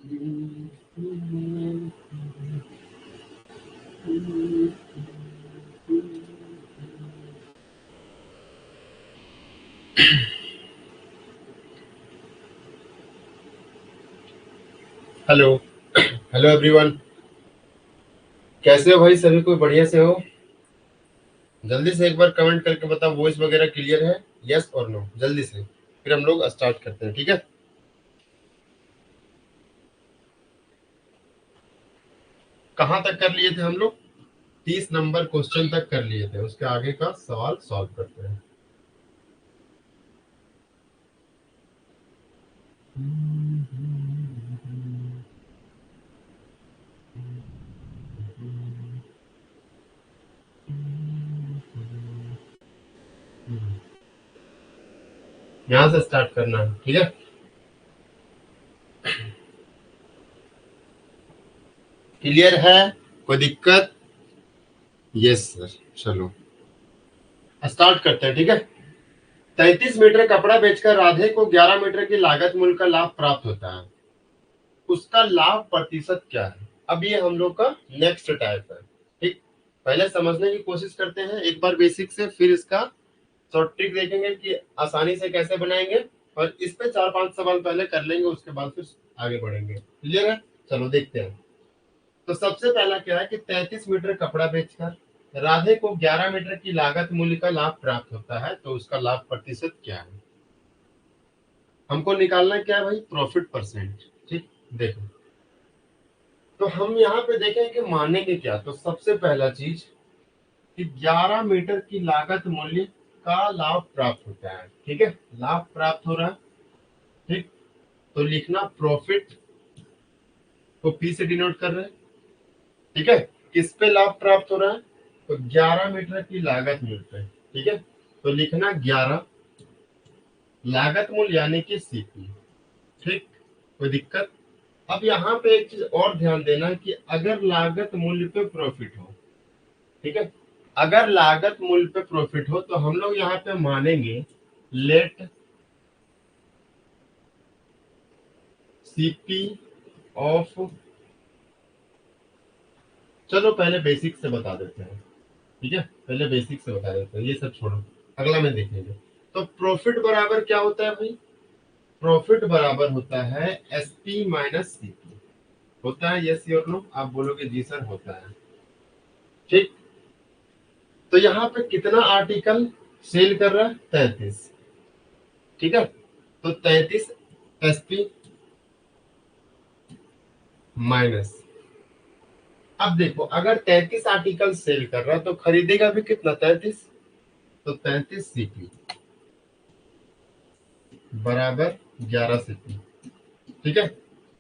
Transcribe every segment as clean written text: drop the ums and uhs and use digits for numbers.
Hello. Hello everyone. कैसे हो भाई? सभी कोई बढ़िया से हो? जल्दी से एक बार कमेंट करके बताओ, वॉइस वगैरह क्लियर है? यस और नो, जल्दी से। फिर हम लोग स्टार्ट करते हैं, ठीक है? कहाँ तक कर लिए थे हम लोग? 30 नंबर क्वेश्चन तक कर लिए थे। उसके आगे का सवाल सॉल्व करते हैं। यहाँ से स्टार्ट करना है, ठीक है? क्लियर है? कोई दिक्कत? Yes sir. चलो स्टार्ट करते हैं, ठीक है? 33 मीटर कपड़ा बेचकर राधे को 11 मीटर की लागत मूल्य का लाभ प्राप्त होता है। उसका लाभ प्रतिशत क्या है? अब ये हम लोग का नेक्स्ट टाइप है। ठीक, पहले समझने की कोशिश करते हैं एक बार बेसिक से, फिर इसका शॉर्ट ट्रिक देखेंगे कि आसानी से कैसे बनाएंगे, और इस पे 4-5 सवाल पहले कर लेंगे, उसके बाद फिर आगे बढ़ेंगे। क्लियर है? चलो देखते हैं। तो सबसे पहला क्या है कि 33 मीटर कपड़ा बेचकर राधे को 11 मीटर की लागत मूल्य का लाभ प्राप्त होता है, तो उसका लाभ प्रतिशत क्या है? हमको निकालना क्या है भाई? Profit percent. ठीक, देखो, तो हम यहाँ पे देखें कि मानेंगे क्या। तो सबसे पहला चीज कि 11 मीटर की लागत मूल्य का लाभ प्राप्त होता है। ठीक है, लाभ प्राप्त हो रहा है। ठीक, तो लिखना प्रॉफिट को पी से डिनोट कर रहे हैं। ठीक है, किस पे लाभ प्राप्त हो रहा है? तो 11 मीटर की लागत मूल्य पे। ठीक है, तो लिखना 11 लागत मूल्य यानी कि सीपी। ठीक, कोई दिक्कत? अब यहाँ पे एक चीज और ध्यान देना कि अगर लागत मूल्य पे प्रॉफिट हो, ठीक है, अगर लागत मूल्य पे प्रॉफिट हो तो हम लोग यहाँ पे मानेंगे लेट सीपी ऑफ। चलो पहले बेसिक से बता देते हैं, ठीक है? पहले बेसिक से बता देते हैं, ये सब छोड़ो, अगला में देखेंगे। तो प्रॉफिट बराबर क्या होता है भाई? प्रॉफिट बराबर होता है एसपी माइनस सीपी। होता है? यस और नो? आप बोलोगे जी सर होता है। ठीक, तो यहाँ पे कितना आर्टिकल सेल कर रहा है? 33। ठीक है, तो 33 एसपी माइनस। अब देखो, अगर 33 आर्टिकल सेल कर रहा है तो खरीदेगा भी कितना? 33। तो 33 सीपी बराबर 11 सीपी। ठीक है,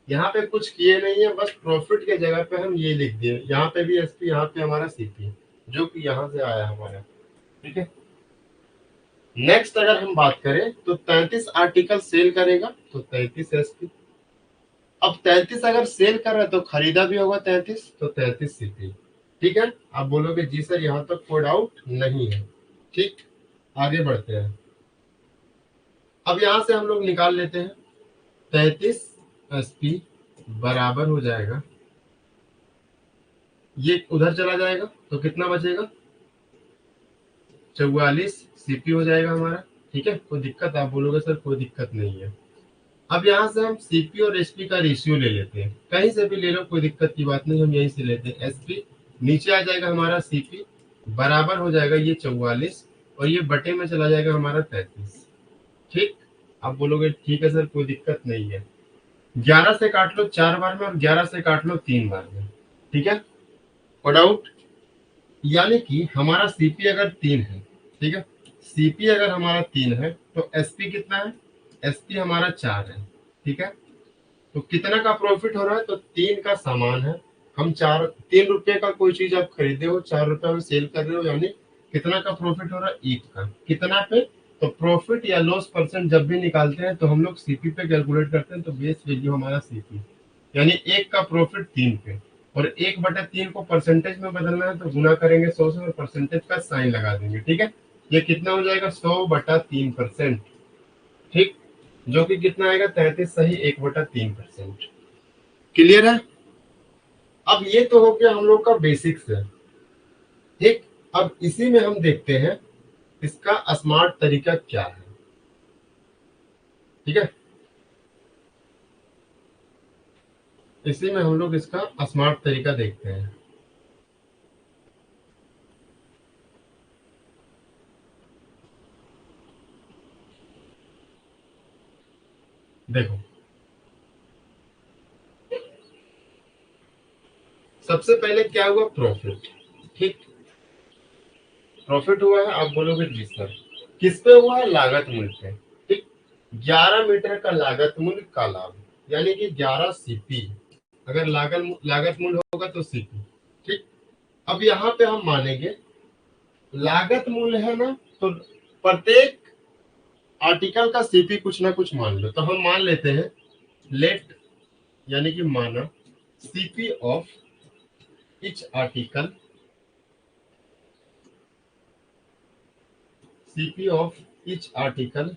यहाँ पे कुछ किए नहीं है, बस प्रॉफिट के जगह पे हम ये लिख दिए। यहाँ पे भी एसपी, यहाँ पे हमारा सीपी, जो कि यहाँ से आया हमारा। ठीक है, नेक्स्ट अगर हम बात करें तो 33 आर्टिकल सेल करेगा तो 33 एसपी। अब 33 अगर सेल कर रहा है तो खरीदा भी होगा 33, तो 33 सीपी। ठीक है, आप बोलोगे जी सर यहाँ तक कोई डाउट नहीं है। ठीक, आगे बढ़ते हैं। अब यहां से हम लोग निकाल लेते हैं 33 एसपी बराबर हो जाएगा, ये उधर चला जाएगा तो कितना बचेगा? 44 सीपी हो जाएगा हमारा। ठीक है, कोई दिक्कत? आप बोलोगे सर कोई दिक्कत नहीं है। अब यहाँ से हम सीपी और एसपी का रेशियो ले लेते हैं, कहीं से भी ले लो, कोई दिक्कत की बात नहीं, हम यहीं से लेते हैं। एसपी नीचे आ जाएगा हमारा सीपी, बराबर हो जाएगा ये 44, और ये बटे में चला जाएगा हमारा 33। ठीक, आप बोलोगे ठीक है सर कोई दिक्कत नहीं है। 11 से काट लो 4 बार में, और 11 से काट लो 3 बार में। ठीक है, और डाउट? यानी कि हमारा सीपी अगर 3 है, ठीक है, सीपी अगर हमारा 3 है तो एसपी कितना है? एसपी हमारा 4 है। ठीक है, तो कितना का प्रॉफिट हो रहा है? तो 3 का सामान है। हम 3 रुपए का कोई चीज आप खरीदे हो, 4 रुपए में सेल कर रहे हो, यानी कितना का प्रॉफिट हो रहा है? 1 का। कितना पे? तो प्रॉफिट या लॉस परसेंट जब भी निकालते हैं तो हम लोग सीपी पे कैलकुलेट करते हैं, तो बेस वैल्यू हमारा सीपी, यानी 1 का प्रॉफिट 3 पे। और 1/3 को परसेंटेज में बदलना है तो गुना करेंगे 100 से, और परसेंटेज का साइन लगा देंगे। ठीक है, ये कितना हो जाएगा? 100/3%। ठीक, जो कि कितना आएगा? 33 सही 1/3%। क्लियर है? अब ये तो हो गया हम लोग का बेसिक्स है, ठीक। अब इसी में हम देखते हैं इसका स्मार्ट तरीका क्या है, ठीक है। इसी में हम लोग इसका स्मार्ट तरीका देखते हैं। देखो, सबसे पहले क्या हुआ, प्रॉफिट, ठीक। प्रॉफिट हुआ है, आप बोलोगे जी सर किस पे हुआ है, लागत मूल्य पे, ठीक। 11 मीटर का लागत मूल्य का लाभ, यानी कि 11 सीपी, अगर लागत लागत मूल्य होगा तो सीपी, ठीक। अब यहाँ पे हम मानेंगे लागत मूल्य है ना, तो प्रत्येक आर्टिकल का सीपी कुछ ना कुछ मान लो, तो हम मान लेते हैं लेट, यानी कि माना CP of each article, CP of each article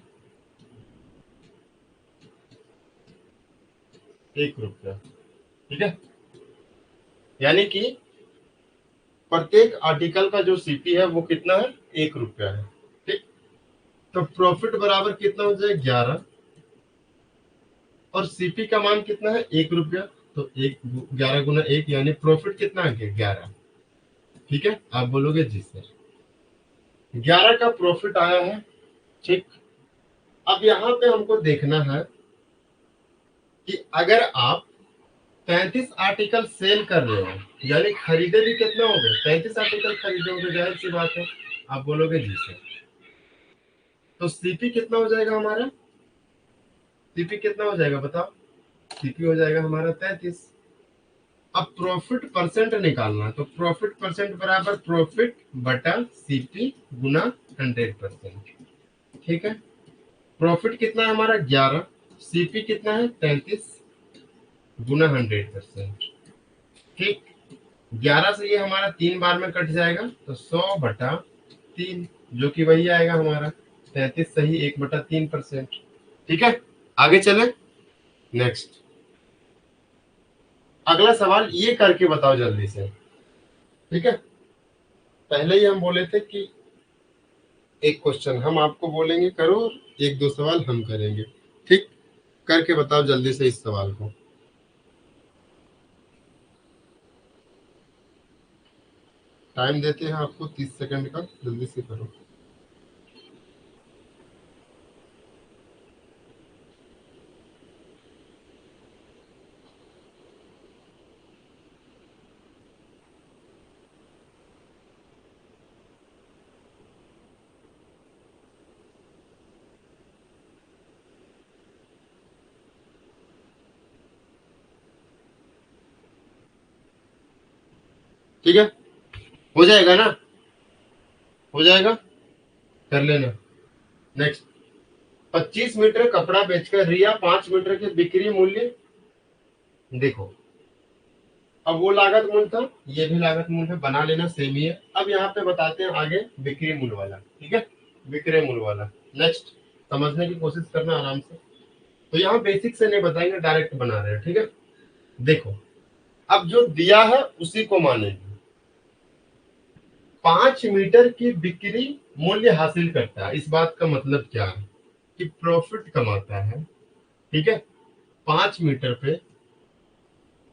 1 रुपया, ठीक है। यानी कि प्रत्येक आर्टिकल का जो सीपी है वो कितना है, 1 रुपया है, ठीक। तो प्रॉफिट बराबर कितना हो जाए, 11, और सीपी का मान कितना है, 1 रुपया, तो 11 गुना 1 यानी प्रॉफिट कितना आ गया, 11, ठीक है। आप बोलोगे जी सर 11 का प्रॉफिट आया है, ठीक। अब यहाँ पे हमको देखना है कि अगर आप 35 आर्टिकल सेल कर रहे हो, यानी खरीदे भी कितना हो गए, 35 आर्टिकल खरीदे होंगे, जाहिर सी बात है। आप बोलोगे जी सर, तो सीपी कितना हो जाएगा हमारा, सीपी कितना हो जाएगा बताओ, सीपी हो जाएगा हमारा 33। अब प्रॉफिट परसेंट निकालना, तो प्रॉफिट परसेंट बराबर प्रॉफिट बटा सीपी गुना 100%, ठीक है। प्रॉफिट कितना है हमारा 11, सीपी कितना है 33 गुना 100%, ठीक। 11 से ये हमारा 3 बार में कट जाएगा, तो 100/3, जो कि वही आएगा हमारा 33 सही 1/3%, ठीक है। आगे चले, नेक्स्ट अगला सवाल ये करके बताओ जल्दी से, ठीक है। पहले ही हम बोले थे कि एक क्वेश्चन हम आपको बोलेंगे करो, और 1-2 सवाल हम करेंगे, ठीक। करके बताओ जल्दी से इस सवाल को। टाइम देते हैं आपको 30 सेकंड का, जल्दी से करो। ठीक है, हो जाएगा ना, हो जाएगा, कर लेना। नेक्स्ट, 25 मीटर कपड़ा बेचकर रिया 5 मीटर के बिक्री मूल्य, देखो अब वो लागत मूल्य था, ये भी लागत मूल्य है, बना लेना सेम ही है। अब यहाँ पे बताते हैं आगे बिक्री मूल्य वाला, ठीक है, विक्रय मूल्य वाला। नेक्स्ट, समझने की कोशिश करना आराम से, तो यहाँ बेसिक से नहीं बताएंगे, डायरेक्ट बना रहे हैं, ठीक है। देखो, अब जो दिया है उसी को मानेंगे। 5 मीटर की बिक्री मूल्य हासिल करता है, इस बात का मतलब क्या है कि प्रॉफिट कमाता है, ठीक है। 5 मीटर पे,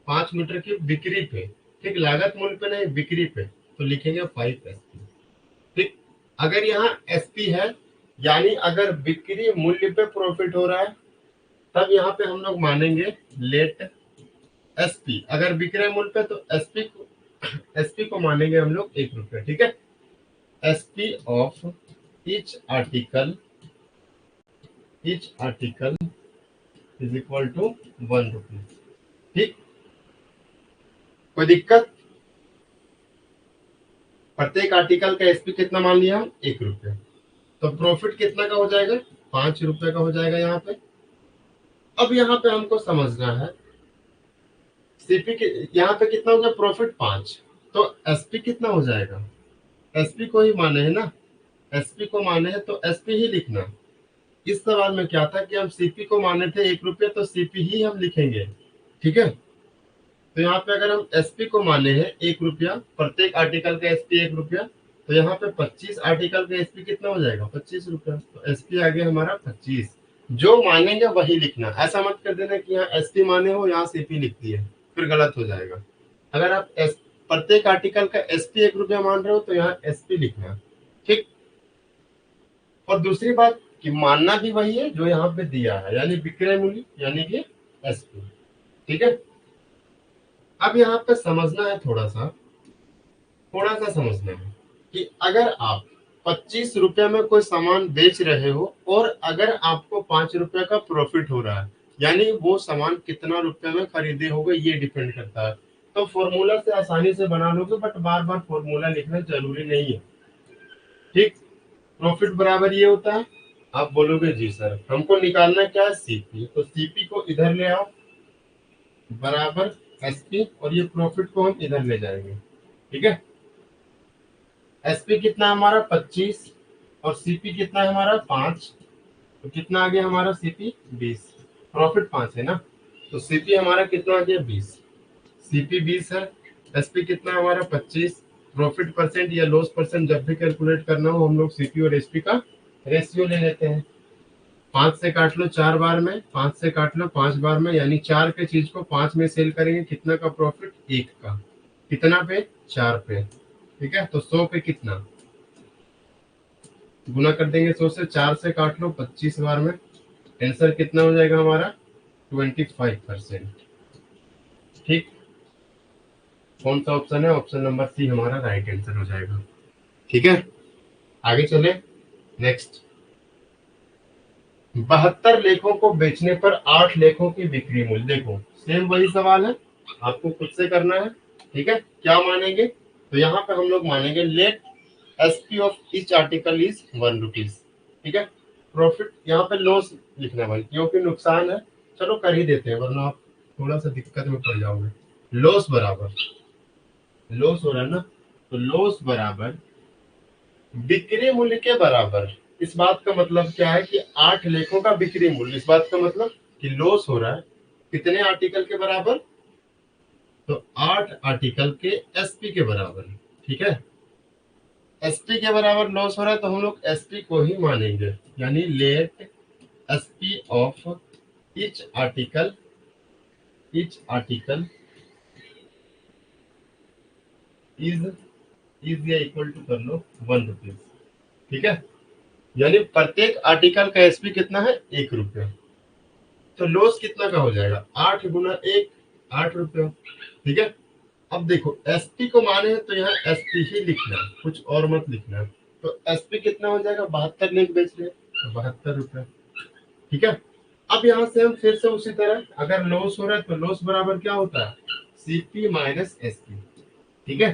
5 मीटर की बिक्री पे, ठीक, लागत मूल्य पे नहीं, बिक्री पे, तो लिखेंगे 5 SP, ठीक। अगर यहाँ SP है, यानी अगर बिक्री मूल्य पे प्रॉफिट हो रहा है, तब यहाँ पे हम लोग मानेंगे लेट SP। अगर विक्रय मूल्य पे तो SP को मानेंगे हम लोग 1 रुपया, ठीक है। SP of each article is equal to 1 rupee, ठीक। कोई दिक्कत, प्रत्येक आर्टिकल का एसपी कितना मान लिया हम, 1 रुपया, तो प्रॉफिट कितना का हो जाएगा, 5 रुपए का हो जाएगा यहाँ पे। अब यहाँ पे हमको समझना है सीपी के, यहाँ पे कितना हो गया, प्रॉफिट 5, तो एसपी कितना हो जाएगा, एसपी को ही माने है ना, एसपी को माने हैं तो एसपी ही लिखना। इस सवाल में क्या था कि हम सीपी को माने थे 1 रुपया, तो सीपी ही हम लिखेंगे, ठीक है। तो यहाँ पे अगर हम एसपी को माने हैं 1 रुपया, प्रत्येक आर्टिकल का एसपी 1 रुपया, तो यहाँ पे 25 आर्टिकल का एसपी कितना हो जाएगा, 25 रुपया। तो एसपी आ गया हमारा 25। जो मानेंगे वही लिखना, ऐसा मत कर देना कि यहाँ एसपी माने हो यहाँ सीपी लिख दिया, फिर गलत हो जाएगा। अगर आप प्रत्येक आर्टिकल का एसपी 1 रुपया मान रहे हो तो यहाँ एसपी लिखना, ठीक। और दूसरी बात कि मानना भी वही है जो यहाँ पे दिया है, यानी विक्रय मूल्य यानी कि एसपी, ठीक है। अब यहाँ पे समझना है थोड़ा सा समझना है कि अगर आप 25 रुपया में कोई सामान बेच रहे हो और अगर आपको 5 रुपया का प्रॉफिट हो रहा है, यानी वो सामान कितना रुपया में खरीदे होगे ये डिपेंड करता है। तो फॉर्मूला से आसानी से बना लोगे, बट बार बार फॉर्मूला लिखना जरूरी नहीं है, ठीक। प्रॉफिट बराबर ये होता है, आप बोलोगे जी सर हमको निकालना क्या है, सीपी, तो सीपी को इधर ले आओ बराबर एसपी, और ये प्रॉफिट को हम इधर ले जाएंगे, ठीक है। एसपी कितना हमारा 25 और सीपी कितना है हमारा 5, तो कितना आ गया हमारा सीपी 20, प्रॉफिट 5 है ना, तो सीपी हमारा कितना आ गया 20, सीपी 20 है, एसपी कितना हमारा 25। प्रॉफिट परसेंट या लॉस परसेंट जब भी कैलकुलेट करना हो हम लोग सीपी और एसपी का रेशियो ले लेते हैं। 5 से काट लो 4 बार में, 5 से काट लो 5 बार में, यानी 4 के चीज को 5 में सेल करेंगे, कितना का प्रॉफिट, 1 का, कितना पे 4 पे, ठीक है। तो 100 पे कितना गुना कर देंगे 100 से, 4 से काट लो 25 बार में, आंसर कितना हो जाएगा हमारा 25%, ठीक। कौन सा ऑप्शन है, ऑप्शन नंबर सी हमारा राइट आंसर हो जाएगा, ठीक है। आगे चले नेक्स्ट। 72 लेखों को बेचने पर 8 लेखों की बिक्री मूल्य, देखो सेम वही सवाल है, आपको खुद से करना है, ठीक है। क्या मानेंगे, तो यहाँ पे हम लोग मानेंगे let SP of each article is 1 rupees, ठीक है। प्रॉफिट यहाँ पे लॉस लिखना भाई, क्योंकि नुकसान है, चलो कर ही देते हैं वरना आप थोड़ा सा दिक्कत में पड़ जाओगे। लॉस बराबर, लॉस हो रहा है ना, तो लॉस बराबर बिक्री मूल्य के बराबर। इस बात का मतलब क्या है कि 8 लेखों का बिक्री मूल्य, इस बात का मतलब कि लॉस हो रहा है कितने आर्टिकल के बराबर, तो 8 आर्टिकल के एसपी के बराबर, ठीक है। एसपी के बराबर लॉस हो रहा है तो हम लोग एसपी को ही मानेंगे, यानी let SP of each article is या इक्वल टू कर लो 1 रुपीज, ठीक है। यानी प्रत्येक आर्टिकल का एसपी कितना है 1 रुपया, तो लॉस कितना का हो जाएगा 8 गुना 1, 8 रुपया, ठीक है। अब देखो एसपी को माने हैं तो यहाँ एसपी ही लिखना, कुछ और मत लिखना। तो एसपी कितना हो जाएगा, 72 लेख बेच रहे हैं तो 72 रुपया, ठीक है। अब यहाँ से हम फिर से उसी तरह अगर लॉस हो रहा है तो लॉस बराबर क्या होता है, सीपी माइनस एसपी, ठीक है।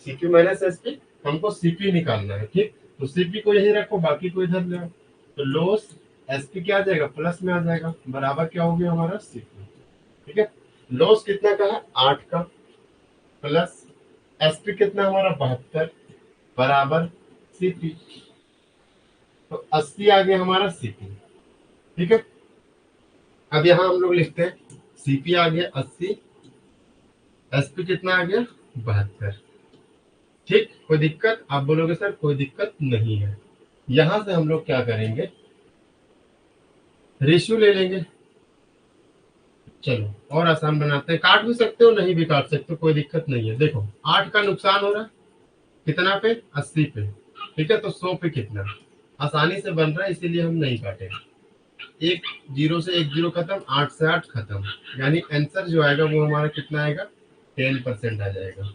सीपी माइनस एसपी, हमको सीपी निकालना है, ठीक। तो सीपी को यही रखो, बाकी को इधर ले आओ, तो लॉस एसपी क्या आ जाएगा, प्लस में आ जाएगा, बराबर क्या हो गया हमारा सीपी, ठीक है। लॉस कितना का है 8 का, प्लस एसपी कितना हमारा 72 बराबर सीपी, तो 80 आ गया हमारा सीपी, ठीक है। अब यहाँ हम लोग लिखते हैं सीपी आ गया 80, एसपी कितना आ गया 72, ठीक। कोई दिक्कत, आप बोलोगे सर कोई दिक्कत नहीं है। यहां से हम लोग क्या करेंगे, रेशियो ले लेंगे, चलो और आसान बनाते हैं, काट भी सकते हो नहीं भी काट सकते हो, कोई दिक्कत नहीं है। देखो 8 का नुकसान हो रहा है कितना पे, 80 पे, ठीक है। तो 100 पे कितना, आसानी से बन रहा है इसीलिए हम नहीं काटे, एक जीरो से एक जीरो खत्म, 8 से 8 खत्म, यानी आंसर जो आएगा वो हमारा कितना आएगा 10% आ जाएगा,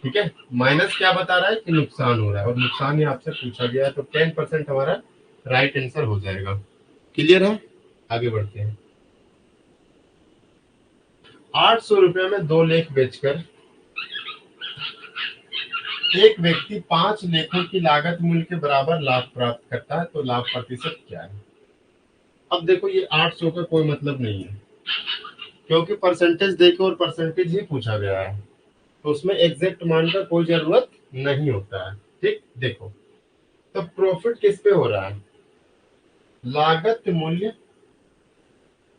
ठीक है। माइनस क्या बता रहा है कि नुकसान हो रहा है, और नुकसान ही आपसे पूछा गया है, तो 10% हमारा राइट आंसर हो जाएगा। क्लियर है, आगे बढ़ते हैं। 800 रुपये में 2 लेख बेचकर एक व्यक्ति 5 लेखों की लागत मूल्य के बराबर लाभ प्राप्त करता है, तो लाभ प्रतिशत क्या है। अब देखो ये 800 का कोई मतलब नहीं है, क्योंकि परसेंटेज देखो और परसेंटेज ही पूछा गया है, तो उसमें एग्जैक्ट मान का कोई जरूरत नहीं होता है, ठीक। देखो तो प्रॉफिट किस पे हो रहा है, लागत मूल्य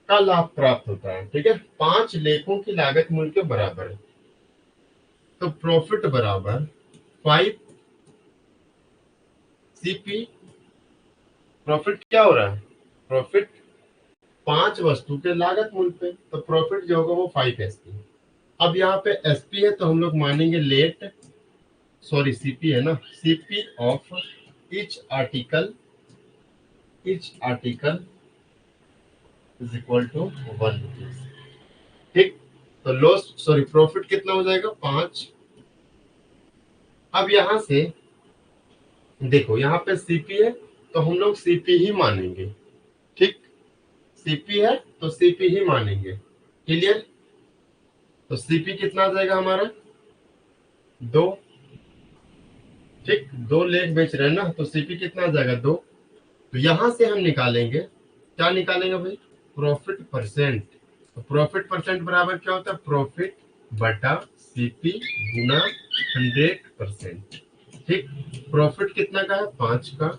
का लाभ प्राप्त होता है। ठीक है, 5 लेखों की लागत मूल्य के बराबर है। तो प्रॉफिट बराबर 5 सीपी। प्रॉफिट क्या हो रहा है? प्रॉफिट 5 वस्तु के लागत मूल्य पे, तो प्रॉफिट जो होगा वो 5 एसपी। अब यहाँ पे एसपी है तो हम लोग मानेंगे लेट, सॉरी सीपी है ना, CP of each article is equal to 1 rupees. ठीक, तो लॉस सॉरी प्रॉफिट कितना हो जाएगा? 5। अब यहां से देखो, यहाँ पे सीपी है तो हम लोग सीपी ही मानेंगे। ठीक, सीपी है तो सीपी ही मानेंगे। क्लियर? तो सीपी कितना आ जाएगा हमारा? 2। ठीक, 2 लेख बेच रहे हैं ना, तो सीपी कितना आ जाएगा? 2। तो यहां से हम निकालेंगे, क्या निकालेंगे भाई? Profit percent. तो प्रॉफिट परसेंट बराबर क्या होता है? प्रॉफिट बटा सीपी गुना 100%। ठीक, प्रॉफिट कितना का है? 5 का।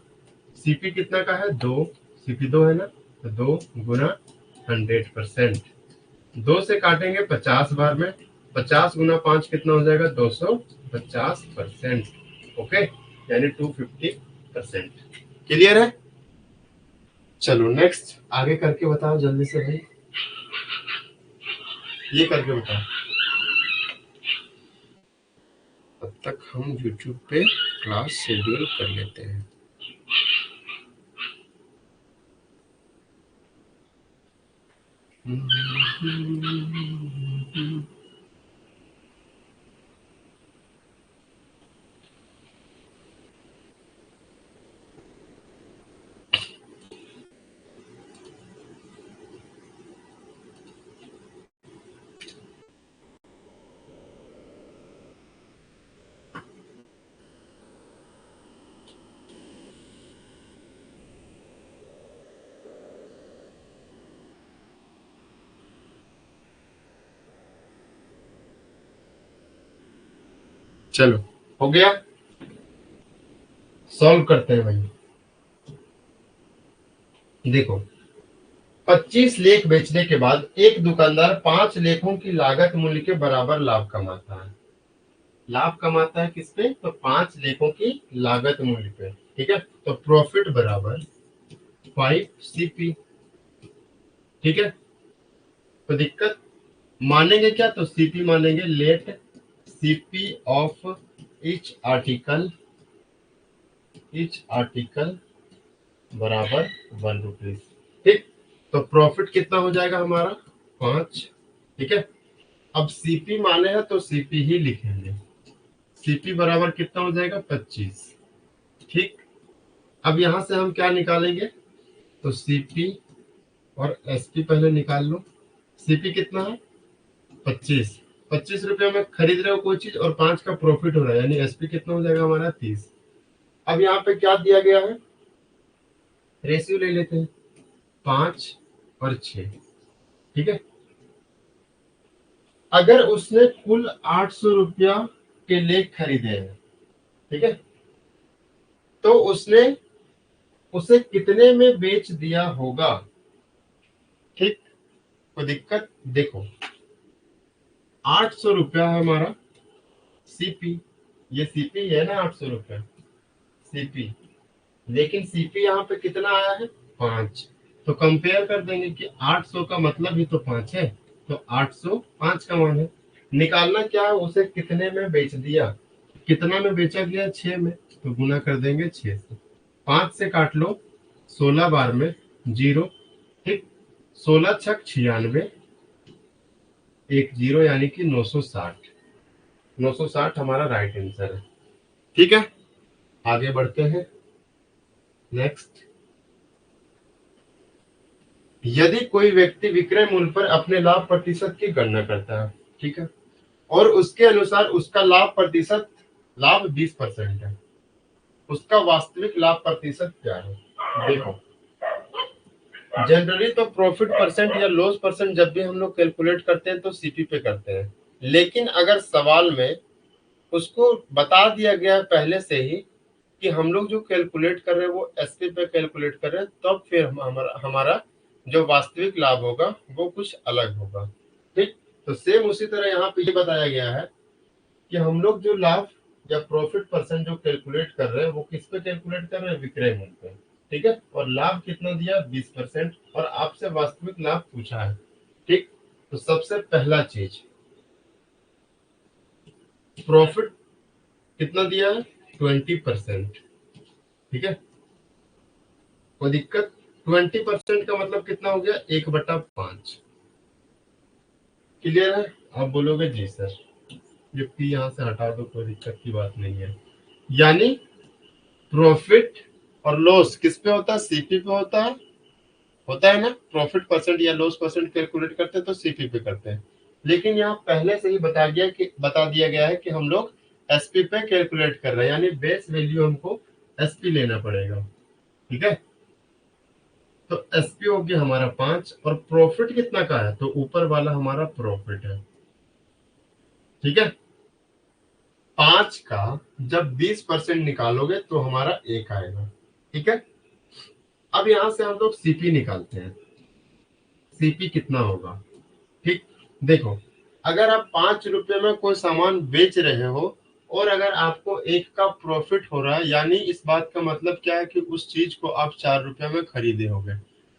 सीपी कितना का है? 2। सीपी 2 है ना, तो 2 गुना 100%। 2 से काटेंगे 50 बार में, 50 गुना 5 कितना हो जाएगा? 250%। ओके, यानी 250%। क्लियर है? चलो नेक्स्ट आगे करके बताओ जल्दी से भाई, ये करके बताओ। तब तक हम YouTube पे क्लास शेड्यूल कर लेते हैं। चलो हो गया, सॉल्व करते हैं भाई। देखो, 25 लेख बेचने के बाद एक दुकानदार 5 लेखों की लागत मूल्य के बराबर लाभ कमाता है। लाभ कमाता है किस पे? तो 5 लेखों की लागत मूल्य पे। ठीक है, तो प्रॉफिट बराबर 5 सीपी। ठीक है, तो दिक्कत मानेंगे क्या? तो सीपी मानेंगे, let CP of each article बराबर 1 रुपीज। ठीक, तो प्रॉफिट कितना हो जाएगा हमारा? 5। ठीक है, अब सीपी माने हैं तो सीपी ही लिखेंगे। सीपी बराबर कितना हो जाएगा? 25। ठीक, अब यहां से हम क्या निकालेंगे? तो सीपी और एसपी पहले निकाल लो। सीपी कितना है? 25। 25 रुपये में खरीद रहे हो कोई चीज और 5 का प्रॉफिट हो रहा है, यानी एसपी कितना हो जाएगा हमारा? 30। अब यहाँ पे क्या दिया गया है? रेशियो ले लेते हैं, 5 और 6। ठीक है, अगर उसने कुल 800 रुपया के लेख खरीदे हैं, ठीक है, तो उसने उसे कितने में बेच दिया होगा? ठीक, कोई दिक्कत? देखो, 800 रुपया है हमारा सीपी, ये सीपी है ना 800 रुपया सीपी, लेकिन सीपी यहाँ पे कितना आया है? 5। तो कंपेयर कर देंगे कि 800 का मतलब ही तो 5 है, तो 800 5 का मान है। निकालना क्या है? उसे कितने में बेच दिया। कितना में बेचा गया? 6 में, तो गुना कर देंगे 6 से। 5 से काट लो 16 बार में, 0। ठीक, 16 छक 96, एक 0 यानी कि 960। 960 हमारा राइट आंसर है। ठीक है, आगे बढ़ते हैं। नेक्स्ट, यदि कोई व्यक्ति विक्रय मूल्य पर अपने लाभ प्रतिशत की गणना करता है, ठीक है, और उसके अनुसार उसका लाभ 20% है, उसका वास्तविक लाभ प्रतिशत क्या है? देखो, जनरली तो प्रॉफिट परसेंट या लॉस परसेंट जब भी हम लोग कैलकुलेट करते हैं तो सीपी पे करते हैं, लेकिन अगर सवाल में उसको बता दिया गया पहले से ही कि हम लोग जो कैलकुलेट कर रहे हैं वो एसपी पे कैलकुलेट कर रहे हैं, तब फिर हमारा जो वास्तविक लाभ होगा वो कुछ अलग होगा। ठीक, तो सेम उसी तरह यहाँ पे ये बताया गया है कि हम लोग जो लाभ या प्रॉफिट परसेंट जो कैलकुलेट कर रहे हैं वो किस पे कैलकुलेट कर रहे हैं, विक्रय मूल्य पे। ठीक है, और लाभ कितना दिया, 20%, और आपसे वास्तविक लाभ पूछा है। ठीक, तो सबसे पहला चीज, प्रॉफिट कितना दिया है, 20%। ठीक है, कोई दिक्कत, 20% का मतलब कितना हो गया, 1/5। क्लियर है, आप बोलोगे जी सर, ये पी यहाँ से हटा दो, कोई दिक्कत की बात नहीं है। यानी प्रॉफिट और लॉस किस पे होता है, सीपी पे होता है ना। प्रॉफिट परसेंट या लॉस परसेंट कैलकुलेट करते हैं तो सीपी पे करते हैं, लेकिन यहाँ पहले से ही बता दिया गया है कि हम लोग एसपी पे कैलकुलेट कर रहे हैं, यानी बेस वैल्यू हमको एसपी लेना पड़ेगा। ठीक है, तो एसपी हो गया हमारा 5, और प्रॉफिट कितना का है, तो ऊपर वाला हमारा प्रॉफिट है। ठीक है, 5 का जब 20% निकालोगे तो हमारा 1 आएगा। ठीक है, अब यहां से हम लोग सीपी निकालते हैं, सीपी कितना होगा। ठीक, देखो, अगर आप 5 रुपए में कोई सामान बेच रहे हो और अगर आपको 1 का प्रॉफिट हो रहा है, यानी इस बात का मतलब क्या है कि उस चीज को आप 4 रुपए में खरीदे होगे,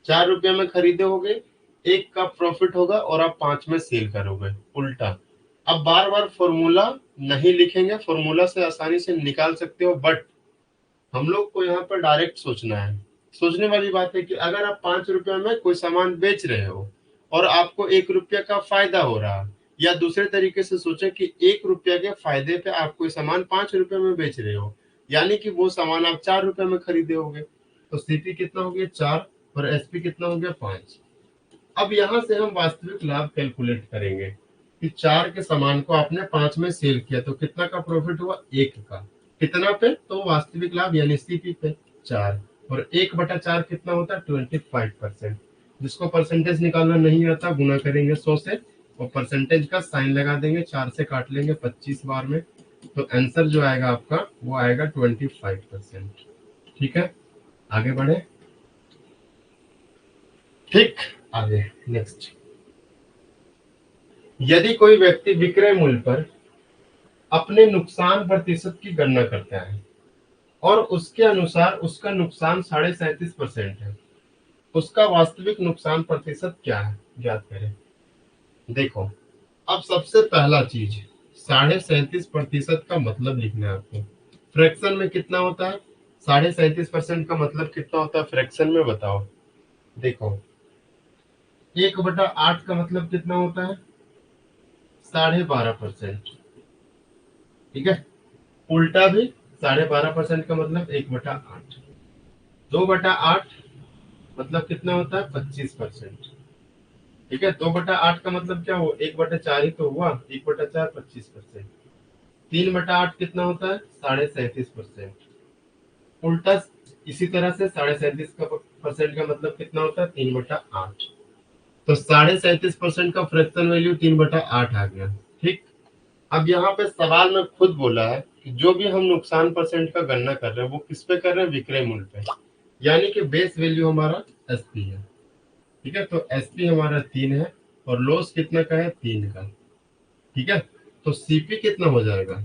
4 रुपए में खरीदे होगे, 1 का प्रॉफिट होगा और आप 5 में सेल करोगे, उल्टा। अब बार बार फॉर्मूला नहीं लिखेंगे, फॉर्मूला से आसानी से निकाल सकते हो, बट हम लोग को यहाँ पर डायरेक्ट सोचना है। सोचने वाली बात है कि अगर आप 5 रुपए में कोई सामान बेच रहे हो और आपको 1 रुपया का फायदा हो रहा है, या दूसरे तरीके से सोचें कि 1 रुपया के फायदे पे आप कोई सामान 5 रुपए में बेच रहे हो, यानी कि वो सामान आप 4 रुपए में खरीदे होगे, तो सीपी कितना हो गया, 4, और एसपी कितना हो गया, 5। अब यहाँ से हम वास्तविक लाभ कैलकुलेट करेंगे कि 4 के सामान को आपने 5 में सेल किया तो कितना का प्रॉफिट हुआ, 1 का। कितना पे, तो वास्तविक लाभ यानी सीपी पे 4, और 1/4 कितना होता है, 25%। जिसको परसेंटेज निकालना नहीं आता, गुना करेंगे 100 से और परसेंटेज का साइन लगा देंगे, 4 से काट लेंगे 25 बार में, तो आंसर जो आएगा आपका वो आएगा 25%। ठीक है, आगे बढ़े। ठीक, आगे नेक्स्ट, यदि कोई व्यक्ति विक्रय मूल्य पर अपने नुकसान प्रतिशत की गणना करता है और उसके अनुसार उसका नुकसान 37.5% है, उसका वास्तविक नुकसान प्रतिशत क्या है, ज्ञात करें। देखो, अब सबसे पहला चीज, 37.5% का मतलब लिखना है आपको। फ्रैक्शन में कितना होता है, 37.5% का मतलब कितना होता है फ्रैक्शन में, बताओ। देखो, 1/8 का मतलब कितना होता है, 12.5%। ठीक है, उल्टा भी 12.5% का मतलब 1/8। 2/8 मतलब कितना होता है, 25%। ठीक है, 2/8 का मतलब क्या हुआ, 1/4 ही तो हुआ, 1/4 25%। 3/8 कितना होता है, 37.5%। उल्टा इसी तरह से 37.5% का मतलब कितना होता है, 3/8। तो 37.5% का फ्रैक्शन वैल्यू 3/8 आ गया। ठीक, अब यहाँ पे सवाल में खुद बोला है कि जो भी हम नुकसान परसेंट का गणना कर रहे हैं वो किस पे कर रहे हैं, विक्रय मूल्य पे, यानी कि बेस वैल्यू हमारा एसपी है। ठीक है, तो एसपी हमारा 3 है और लॉस कितना का है, 3 का। ठीक है, तो सीपी कितना हो जाएगा,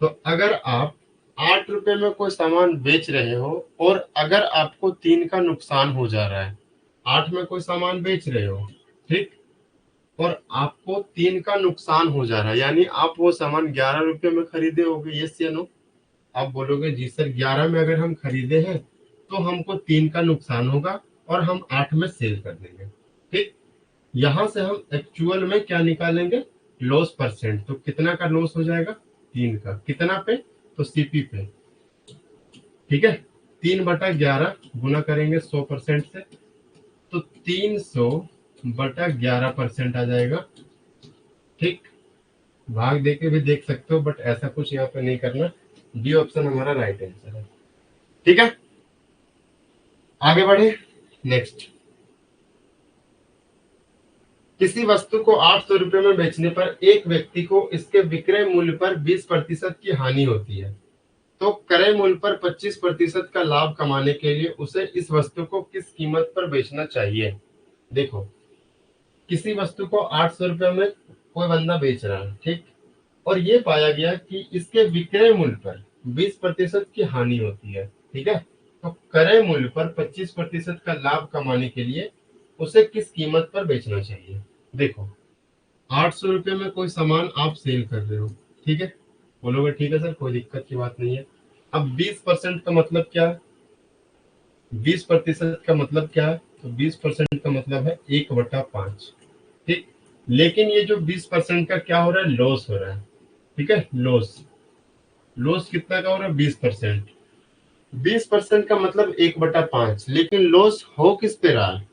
तो अगर आप 8 रुपए में कोई सामान बेच रहे हो और अगर आपको 3 का नुकसान हो जा रहा है, 8 में कोई सामान बेच रहे हो, ठीक, और आपको 3 का नुकसान हो जा रहा है, यानी आप वो सामान 11 रुपए में खरीदे होगे, यस या नो। आप बोलोगे जी सर, 11 में अगर हम खरीदे हैं तो हमको 3 का नुकसान होगा और हम 8 में सेल कर देंगे। ठीक, यहां से हम एक्चुअल में क्या निकालेंगे, लॉस परसेंट। तो कितना का लॉस हो जाएगा, 3 का। कितना पे, तो सीपी पे। ठीक है, 3/11 गुना करेंगे 100% से, तो 300/11% आ जाएगा। ठीक, भाग देके भी देख सकते हो, बट ऐसा कुछ यहाँ पे नहीं करना। डी ऑप्शन हमारा राइट आंसर है। ठीक है, आगे बढ़े नेक्स्ट, किसी वस्तु को 800 रुपए में बेचने पर एक व्यक्ति को इसके विक्रय मूल्य पर 20% की हानि होती है, तो क्रय मूल्य पर 25% का लाभ कमाने के लिए उसे इस वस्तु को किस कीमत पर बेचना चाहिए। देखो, किसी वस्तु को 800 रुपये में कोई बंदा बेच रहा है, ठीक, और ये पाया गया कि इसके विक्रय मूल्य पर 20% की हानि होती है, ठीक है। तो क्रय मूल्य पर 25% का लाभ कमाने के लिए उसे किस कीमत पर बेचना चाहिए? देखो, 800 रुपये में कोई सामान आप सेल कर रहे हो, ठीक है, बोलोगे ठीक है सर, कोई दिक्कत की बात नहीं है। अब 20% का मतलब क्या है? 20% का मतलब क्या है? तो 20% का मतलब है 1/5, ठीक। लेकिन ये जो 20% का क्या हो रहा है? लॉस हो रहा है, ठीक है, लॉस। लॉस कितना का हो रहा है? 20%। 20% का मतलब 1/5, लेकिन लॉस हो किस पे रहा है?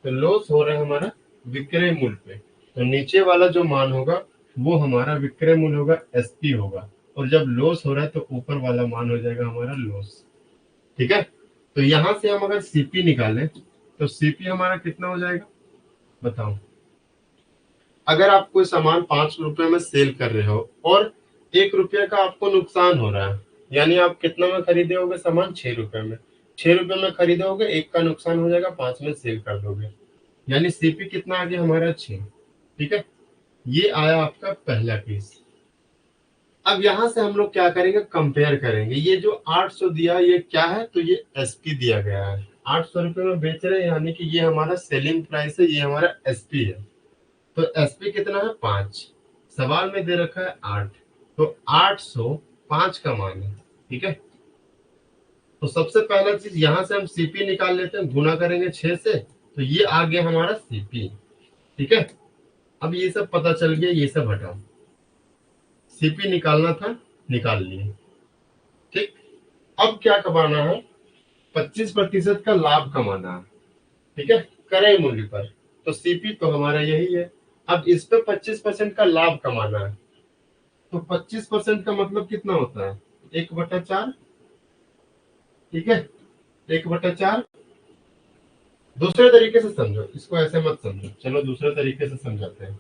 तो लॉस हो रहा है हमारा विक्रय मूल्य पे। तो नीचे वाला जो मान होगा वो हमारा विक्रय मूल्य होगा, एसपी होगा, और जब लॉस हो रहा है तो ऊपर वाला मान हो जाएगा हमारा लॉस, ठीक है। तो यहां से हम अगर सीपी निकालें तो सीपी हमारा कितना हो जाएगा बताओ? अगर आप कोई सामान 5 रुपए में सेल कर रहे हो और 1 रुपये का आपको नुकसान हो रहा है, यानी आप कितना में खरीदे होगे सामान? 6 रुपए में। 6 रुपए में खरीदे होगे, 1 का नुकसान हो जाएगा, 5 में सेल कर दोगे, यानी सीपी कितना आ गया हमारा? 6, ठीक है। ये आया आपका पहला केस। अब यहां से हम लोग क्या करेंगे? कंपेयर करेंगे। ये जो 800 दिया ये क्या है? तो ये एसपी दिया गया है। 800 रुपये में बेच रहे हैं, यानी कि ये हमारा सेलिंग प्राइस है, ये हमारा एसपी है। तो एसपी कितना है? 5। सवाल में दे रखा है 8, तो 805 का मान है, ठीक है। तो सबसे पहला चीज यहां से हम सीपी निकाल लेते हैं, गुना करेंगे 6 से, तो ये आ गया हमारा सीपी, ठीक है। अब ये सब पता चल गया, ये सब हटाओ, सीपी निकालना था, निकाल लिए, ठीक। अब क्या कमाना है? 25% का लाभ कमाना है, ठीक है, क्रय मूल्य पर। तो सीपी तो हमारा यही है। अब इस पे 25% का लाभ कमाना है, तो 25% का मतलब कितना होता है? 1/4, ठीक है, 1/4। दूसरे तरीके से समझो इसको, ऐसे मत समझो, चलो दूसरे तरीके से समझाते हैं।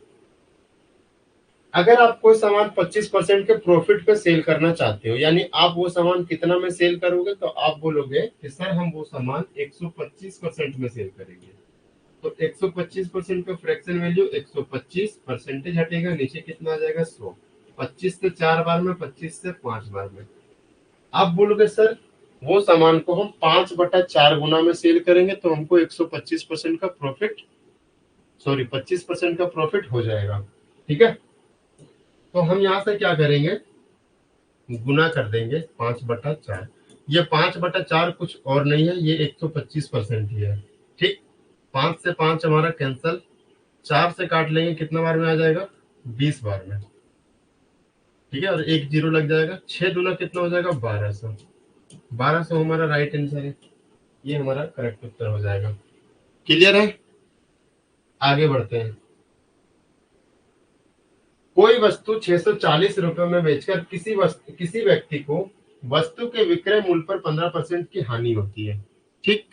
अगर आप कोई सामान 25% के प्रॉफिट पे सेल करना चाहते हो, यानी आप वो सामान कितना में सेल करोगे? तो आप बोलोगे कि सर हम वो सामान 125% में सेल करेंगे। तो 125% का फ्रैक्शन वैल्यू 125, परसेंटेज हटेगा, नीचे कितना आ जाएगा? 100। 25 से 4 बार में, 25 से 5 बार में। आप बोलोगे सर वो सामान को हम 5/4 गुना में सेल करेंगे तो हमको 125% का प्रॉफिट, सॉरी 25% का प्रॉफिट हो जाएगा, ठीक है। तो हम यहाँ से क्या करेंगे? गुना कर देंगे 5/4। ये 5/4 कुछ और नहीं है, ये 125% ही है, ठीक। 5 से 5 हमारा कैंसल, 4 से काट लेंगे, कितना बार में आ जाएगा? 20 बार में, ठीक है, और एक जीरो लग जाएगा। 6 दूना कितना हो जाएगा? 1200। 1200 हमारा राइट आंसर है, ये हमारा करेक्ट उत्तर हो जाएगा। क्लियर है? आगे बढ़ते हैं। कोई वस्तु 640 रुपए में बेचकर किसी व्यक्ति को वस्तु के विक्रय मूल्य पर 15% की हानि होती है, ठीक।